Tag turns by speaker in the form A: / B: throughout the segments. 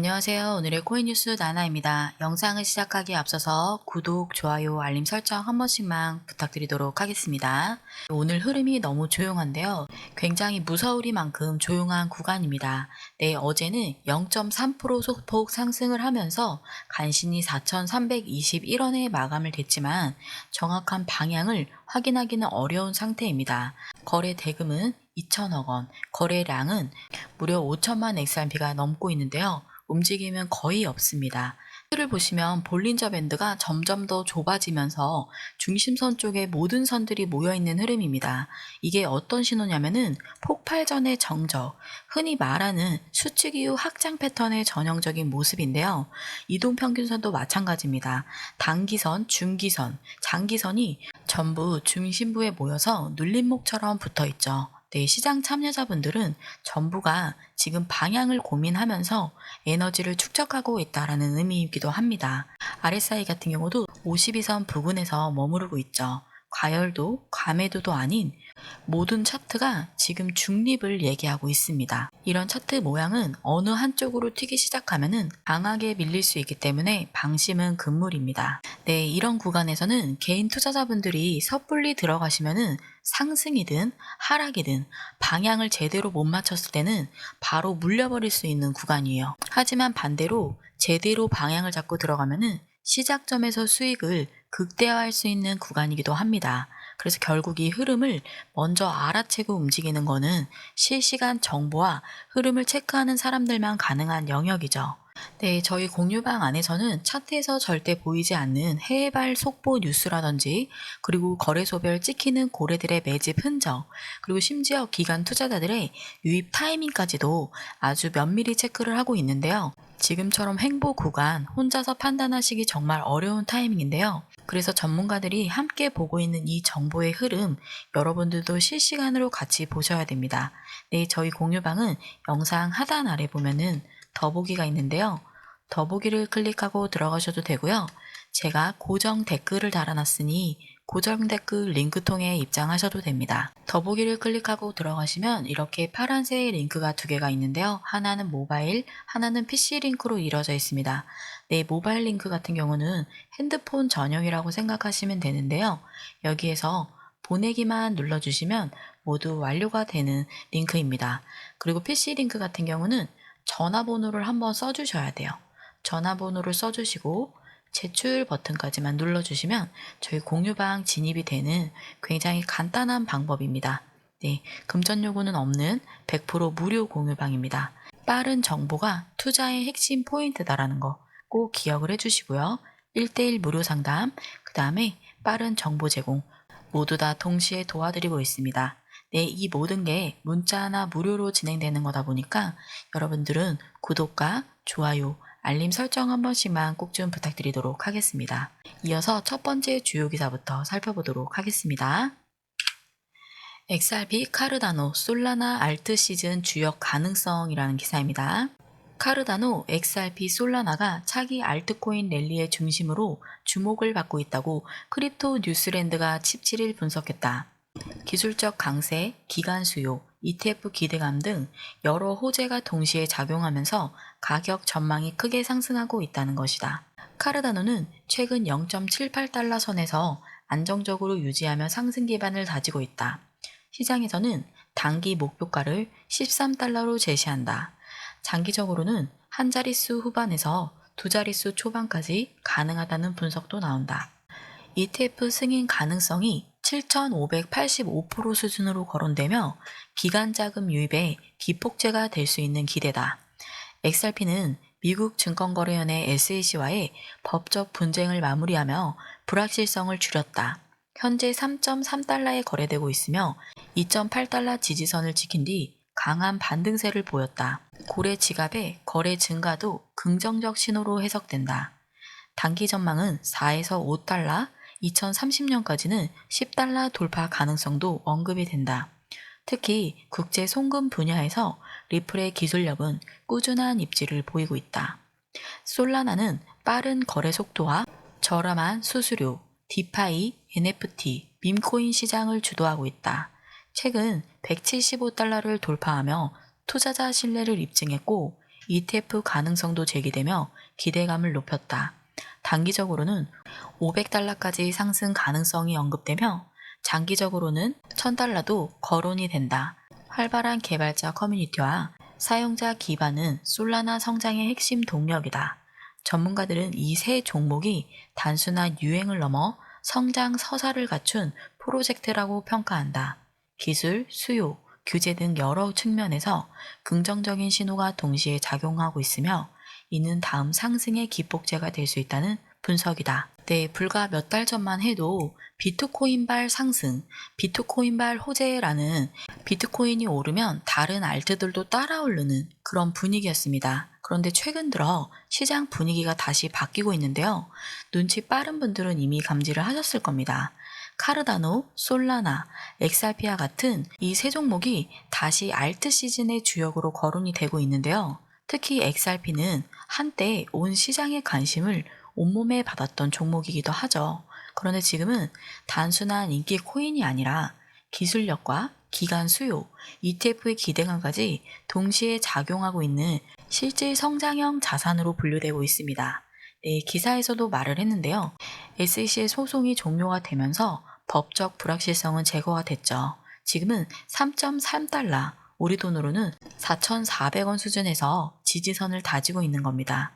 A: 안녕하세요. 오늘의 코인 뉴스 나나입니다. 영상을 시작하기에 앞서서 구독, 좋아요, 알림 설정 한 번씩만 부탁드리도록 하겠습니다. 오늘 흐름이 너무 조용한데요. 굉장히 무서우리만큼 조용한 구간입니다. 네, 어제는 0.3% 소폭 상승을 하면서 간신히 4,321원에 마감을 됐지만 정확한 방향을 확인하기는 어려운 상태입니다. 거래 대금은 2천억 원, 거래량은 무려 5천만 XRP가 넘고 있는데요. 움직임은 거의 없습니다. 를 보시면 볼린저 밴드가 점점 더 좁아지면서 중심선 쪽에 모든 선들이 모여있는 흐름입니다. 이게 어떤 신호냐면은 폭발 전의 정적, 흔히 말하는 수축 이후 확장 패턴의 전형적인 모습인데요. 이동평균선도 마찬가지입니다. 단기선, 중기선, 장기선이 전부 중심부에 모여서 눌림목처럼 붙어있죠. 네, 시장 참여자분들은 전부가 지금 방향을 고민하면서 에너지를 축적하고 있다라는 의미이기도 합니다. RSI 같은 경우도 52선 부근에서 머무르고 있죠. 과열도, 과매도도 아닌 모든 차트가 지금 중립을 얘기하고 있습니다. 이런 차트 모양은 어느 한쪽으로 튀기 시작하면은 강하게 밀릴 수 있기 때문에 방심은 금물입니다. 네, 이런 구간에서는 개인 투자자분들이 섣불리 들어가시면은 상승이든 하락이든 방향을 제대로 못 맞췄을 때는 바로 물려버릴 수 있는 구간이에요. 하지만 반대로 제대로 방향을 잡고 들어가면은 시작점에서 수익을 극대화할 수 있는 구간이기도 합니다. 그래서 결국 이 흐름을 먼저 알아채고 움직이는 거는 실시간 정보와 흐름을 체크하는 사람들만 가능한 영역이죠. 네, 저희 공유방 안에서는 차트에서 절대 보이지 않는 해외발 속보 뉴스라든지 그리고 거래소별 찍히는 고래들의 매집 흔적 그리고 심지어 기관 투자자들의 유입 타이밍까지도 아주 면밀히 체크를 하고 있는데요. 지금처럼 횡보 구간 혼자서 판단하시기 정말 어려운 타이밍인데요. 그래서 전문가들이 함께 보고 있는 이 정보의 흐름 여러분들도 실시간으로 같이 보셔야 됩니다. 네, 저희 공유방은 영상 하단 아래 보면은 더보기가 있는데요. 더보기를 클릭하고 들어가셔도 되고요. 제가 고정 댓글을 달아놨으니 고정 댓글 링크 통해 입장하셔도 됩니다. 더보기를 클릭하고 들어가시면 이렇게 파란색 링크가 두 개가 있는데요. 하나는 모바일, 하나는 PC 링크로 이루어져 있습니다. 네, 모바일 링크 같은 경우는 핸드폰 전용이라고 생각하시면 되는데요. 여기에서 보내기만 눌러주시면 모두 완료가 되는 링크입니다. 그리고 PC 링크 같은 경우는 전화번호를 한번 써주셔야 돼요. 전화번호를 써주시고 제출 버튼까지만 눌러주시면 저희 공유방 진입이 되는 굉장히 간단한 방법입니다. 네, 금전 요구는 없는 100% 무료 공유방입니다. 빠른 정보가 투자의 핵심 포인트다라는 거 꼭 기억을 해주시고요. 1대1 무료 상담, 그 다음에 빠른 정보 제공 모두 다 동시에 도와드리고 있습니다. 네, 이 모든 게 문자나 무료로 진행되는 거다 보니까 여러분들은 구독과 좋아요, 알림 설정 한 번씩만 꼭 좀 부탁드리도록 하겠습니다. 이어서 첫 번째 주요 기사부터 살펴보도록 하겠습니다. XRP 카르다노 솔라나 알트 시즌 주역 가능성이라는 기사입니다. 카르다노 XRP 솔라나가 차기 알트코인 랠리의 중심으로 주목을 받고 있다고 크립토 뉴스랜드가 17일 분석했다. 기술적 강세, 기간 수요, ETF 기대감 등 여러 호재가 동시에 작용하면서 가격 전망이 크게 상승하고 있다는 것이다. 카르다노는 최근 0.78달러 선에서 안정적으로 유지하며 상승 기반을 다지고 있다. 시장에서는 단기 목표가를 13달러로 제시한다. 장기적으로는 한 자릿수 후반에서 두 자릿수 초반까지 가능하다는 분석도 나온다. ETF 승인 가능성이 7,585% 수준으로 거론되며 기간 자금 유입에 기폭제가 될 수 있는 기대다. XRP는 미국 증권거래위원회 SEC와의 법적 분쟁을 마무리하며 불확실성을 줄였다. 현재 3.3달러에 거래되고 있으며 2.8달러 지지선을 지킨 뒤 강한 반등세를 보였다. 고래 지갑의 거래 증가도 긍정적 신호로 해석된다. 단기 전망은 4에서 5달러, 2030년까지는 10달러 돌파 가능성도 언급이 된다. 특히 국제 송금 분야에서 리플의 기술력은 꾸준한 입지를 보이고 있다. 솔라나는 빠른 거래 속도와 저렴한 수수료, 디파이, NFT, 밈코인 시장을 주도하고 있다. 최근 175달러를 돌파하며 투자자 신뢰를 입증했고 ETF 가능성도 제기되며 기대감을 높였다. 단기적으로는 500달러까지 상승 가능성이 언급되며 장기적으로는 1000달러도 거론이 된다. 활발한 개발자 커뮤니티와 사용자 기반은 솔라나 성장의 핵심 동력이다. 전문가들은 이 세 종목이 단순한 유행을 넘어 성장 서사를 갖춘 프로젝트라고 평가한다. 기술, 수요, 규제 등 여러 측면에서 긍정적인 신호가 동시에 작용하고 있으며 이는 다음 상승의 기폭제가 될 수 있다는 분석이다. 네, 불과 몇 달 전만 해도 비트코인발 상승, 비트코인발 호재라는 비트코인이 오르면 다른 알트들도 따라 오르는 그런 분위기였습니다. 그런데 최근 들어 시장 분위기가 다시 바뀌고 있는데요. 눈치 빠른 분들은 이미 감지를 하셨을 겁니다. 카르다노, 솔라나, 엑살피아 같은 이 세 종목이 다시 알트 시즌의 주역으로 거론이 되고 있는데요. 특히 엑살피는 한때 온 시장의 관심을 온몸에 받았던 종목이기도 하죠. 그런데 지금은 단순한 인기 코인이 아니라 기술력과 기간 수요, ETF의 기대감까지 동시에 작용하고 있는 실질 성장형 자산으로 분류되고 있습니다. 네, 기사에서도 말을 했는데요. SEC의 소송이 종료가 되면서 법적 불확실성은 제거가 됐죠. 지금은 3.3달러, 우리 돈으로는 4,400원 수준에서 지지선을 다지고 있는 겁니다.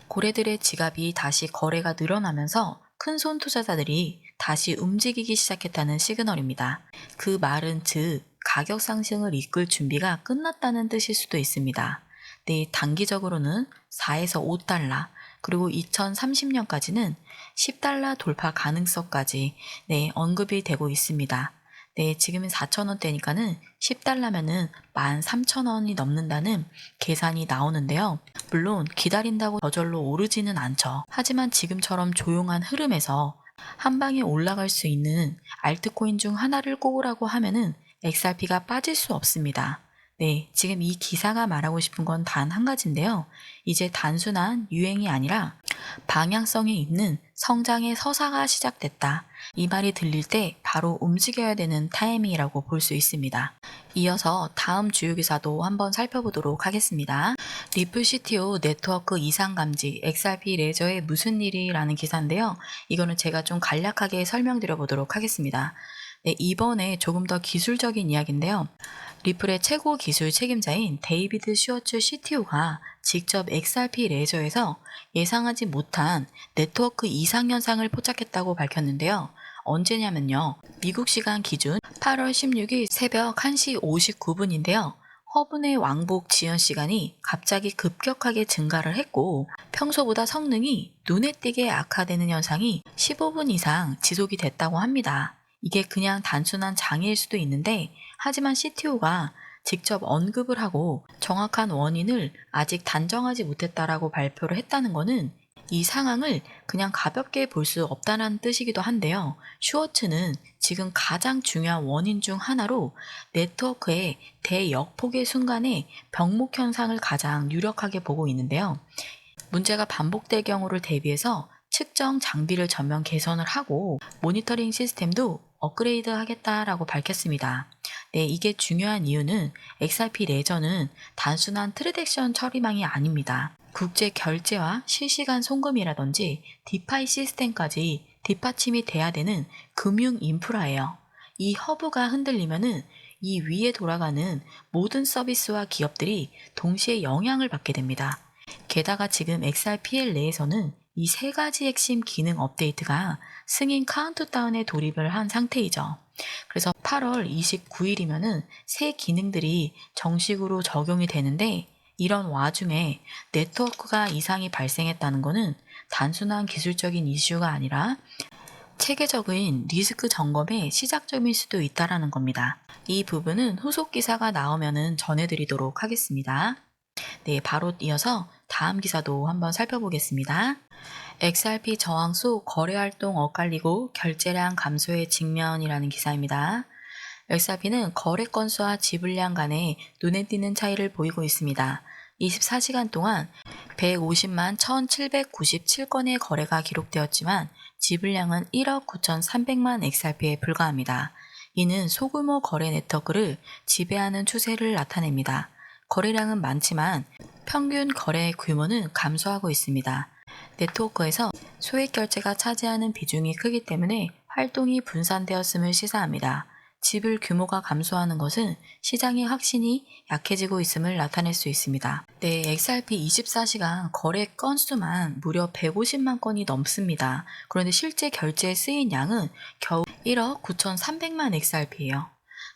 A: 고래들의 지갑이 다시 거래가 늘어나면서 큰손 투자자들이 다시 움직이기 시작했다는 시그널입니다. 그 말은 즉 가격 상승을 이끌 준비가 끝났다는 뜻일 수도 있습니다. 네, 단기적으로는 4에서 5달러, 그리고 2030년까지는 10달러 돌파 가능성까지 언급이 되고 있습니다. 네, 지금은 4,000원대니까는 10달러면은 13,000원이 넘는다는 계산이 나오는데요. 물론 기다린다고 저절로 오르지는 않죠. 하지만 지금처럼 조용한 흐름에서 한 방에 올라갈 수 있는 알트코인 중 하나를 꼽으라고 하면은 XRP가 빠질 수 없습니다. 네, 지금 이 기사가 말하고 싶은 건 단 한 가지인데요. 이제 단순한 유행이 아니라 방향성이 있는 성장의 서사가 시작됐다. 이 말이 들릴 때 바로 움직여야 되는 타이밍이라고 볼 수 있습니다. 이어서 다음 주요 기사도 한번 살펴보도록 하겠습니다. 리플 CTO 네트워크 이상 감지 XRP 레저에 무슨 일이라는 기사인데요. 이거는 제가 좀 간략하게 설명드려 보도록 하겠습니다. 네, 이번에 조금 더 기술적인 이야기인데요. 리플의 최고 기술 책임자인 데이비드 슈워츠 CTO가 직접 XRP 레저에서 예상하지 못한 네트워크 이상 현상을 포착했다고 밝혔는데요. 언제냐면요. 미국 시간 기준 8월 16일 새벽 1시 59분인데요. 허브 내 왕복 지연 시간이 갑자기 급격하게 증가를 했고 평소보다 성능이 눈에 띄게 악화되는 현상이 15분 이상 지속이 됐다고 합니다. 이게 그냥 단순한 장애일 수도 있는데 하지만 CTO가 직접 언급을 하고 정확한 원인을 아직 단정하지 못했다라고 발표를 했다는 것은 이 상황을 그냥 가볍게 볼 수 없다는 뜻이기도 한데요. 슈워츠는 지금 가장 중요한 원인 중 하나로 네트워크의 대역폭의 순간에 병목 현상을 가장 유력하게 보고 있는데요. 문제가 반복될 경우를 대비해서 측정 장비를 전면 개선을 하고 모니터링 시스템도 업그레이드 하겠다라고 밝혔습니다. 네, 이게 중요한 이유는 XRP 레저는 단순한 트랜잭션 처리망이 아닙니다. 국제 결제와 실시간 송금이라든지 디파이 시스템까지 뒷받침이 돼야 되는 금융 인프라예요. 이 허브가 흔들리면은 이 위에 돌아가는 모든 서비스와 기업들이 동시에 영향을 받게 됩니다. 게다가 지금 XRPL 내에서는 이 세 가지 핵심 기능 업데이트가 승인 카운트다운에 돌입을 한 상태이죠. 그래서 8월 29일이면은 새 기능들이 정식으로 적용이 되는데 이런 와중에 네트워크가 이상이 발생했다는 것은 단순한 기술적인 이슈가 아니라 체계적인 리스크 점검의 시작점일 수도 있다는 겁니다. 이 부분은 후속 기사가 나오면 전해드리도록 하겠습니다. 네, 바로 이어서 다음 기사도 한번 살펴보겠습니다. XRP 저항수 거래활동 엇갈리고 결제량 감소에 직면이라는 기사입니다. XRP는 거래 건수와 지불량 간에 눈에 띄는 차이를 보이고 있습니다. 24시간 동안 150만 1797건의 거래가 기록되었지만 지불량은 1억 9,300만 XRP에 불과합니다. 이는 소규모 거래 네트워크를 지배하는 추세를 나타냅니다. 거래량은 많지만 평균 거래 규모는 감소하고 있습니다. 네트워크에서 소액 결제가 차지하는 비중이 크기 때문에 활동이 분산되었음을 시사합니다. 지불 규모가 감소하는 것은 시장의 확신이 약해지고 있음을 나타낼 수 있습니다. 네, XRP 24시간 거래 건수만 무려 150만 건이 넘습니다. 그런데 실제 결제에 쓰인 양은 겨우 1억 9,300만 XRP예요.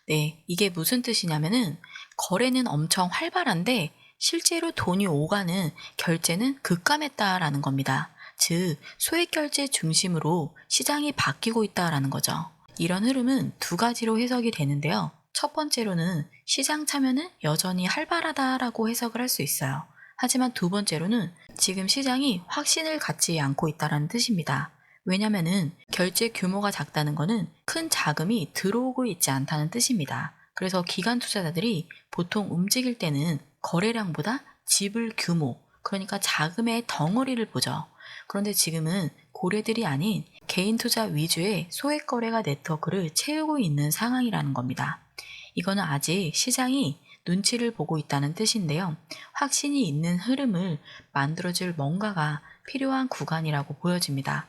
A: 네, 이게 무슨 뜻이냐면은 거래는 엄청 활발한데 실제로 돈이 오가는 결제는 급감했다라는 겁니다. 즉, 소액 결제 중심으로 시장이 바뀌고 있다라는 거죠. 이런 흐름은 두 가지로 해석이 되는데요. 첫 번째로는 시장 참여는 여전히 활발하다라고 해석을 할 수 있어요. 하지만 두 번째로는 지금 시장이 확신을 갖지 않고 있다는 뜻입니다. 왜냐면은 결제 규모가 작다는 것은 큰 자금이 들어오고 있지 않다는 뜻입니다. 그래서 기관 투자자들이 보통 움직일 때는 거래량보다 지불 규모, 그러니까 자금의 덩어리를 보죠. 그런데 지금은 고래들이 아닌 개인 투자 위주의 소액 거래가 네트워크를 채우고 있는 상황이라는 겁니다. 이거는 아직 시장이 눈치를 보고 있다는 뜻인데요. 확신이 있는 흐름을 만들어줄 뭔가가 필요한 구간이라고 보여집니다.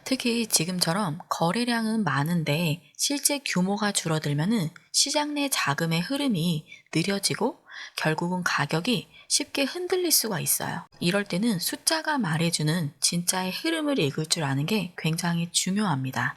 A: 특히 지금처럼 거래량은 많은데 실제 규모가 줄어들면은 시장 내 자금의 흐름이 느려지고 결국은 가격이 쉽게 흔들릴 수가 있어요. 이럴 때는 숫자가 말해주는 진짜의 흐름을 읽을 줄 아는 게 굉장히 중요합니다.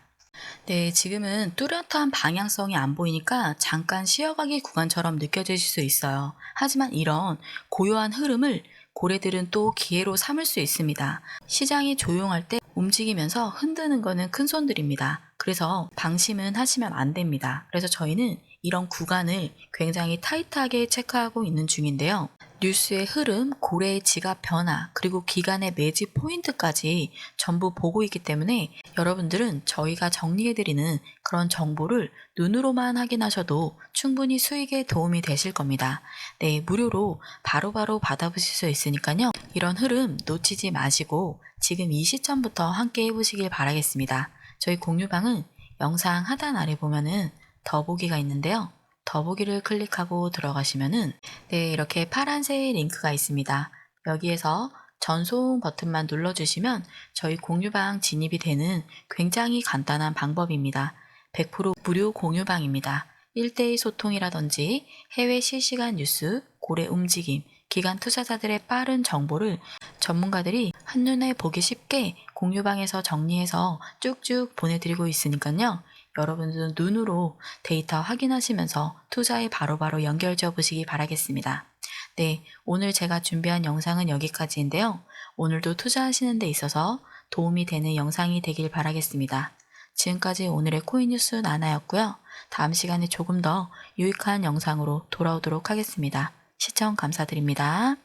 A: 네, 지금은 뚜렷한 방향성이 안 보이니까 잠깐 쉬어가기 구간처럼 느껴질 수 있어요. 하지만 이런 고요한 흐름을 고래들은 또 기회로 삼을 수 있습니다. 시장이 조용할 때 움직이면서 흔드는 거는 큰 손들입니다. 그래서 방심은 하시면 안 됩니다. 그래서 저희는 이런 구간을 굉장히 타이트하게 체크하고 있는 중인데요. 뉴스의 흐름, 고래의 지갑 변화, 그리고 기간의 매지 포인트까지 전부 보고 있기 때문에 여러분들은 저희가 정리해드리는 그런 정보를 눈으로만 확인하셔도 충분히 수익에 도움이 되실 겁니다. 네, 무료로 바로바로 받아보실 수 있으니까요. 이런 흐름 놓치지 마시고 지금 이 시점부터 함께 해보시길 바라겠습니다. 저희 공유방은 영상 하단 아래 보면은 더보기가 있는데요. 더보기를 클릭하고 들어가시면은 네, 이렇게 파란색 링크가 있습니다. 여기에서 전송 버튼만 눌러주시면 저희 공유방 진입이 되는 굉장히 간단한 방법입니다. 100% 무료 공유방입니다. 1대1 소통이라든지 해외 실시간 뉴스, 고래 움직임, 기관 투자자들의 빠른 정보를 전문가들이 한눈에 보기 쉽게 공유방에서 정리해서 쭉쭉 보내드리고 있으니까요. 여러분들은 눈으로 데이터 확인하시면서 투자에 바로바로 연결지어 보시기 바라겠습니다. 네, 오늘 제가 준비한 영상은 여기까지인데요. 오늘도 투자하시는 데 있어서 도움이 되는 영상이 되길 바라겠습니다. 지금까지 오늘의 코인뉴스 나나였고요. 다음 시간에 조금 더 유익한 영상으로 돌아오도록 하겠습니다. 시청 감사드립니다.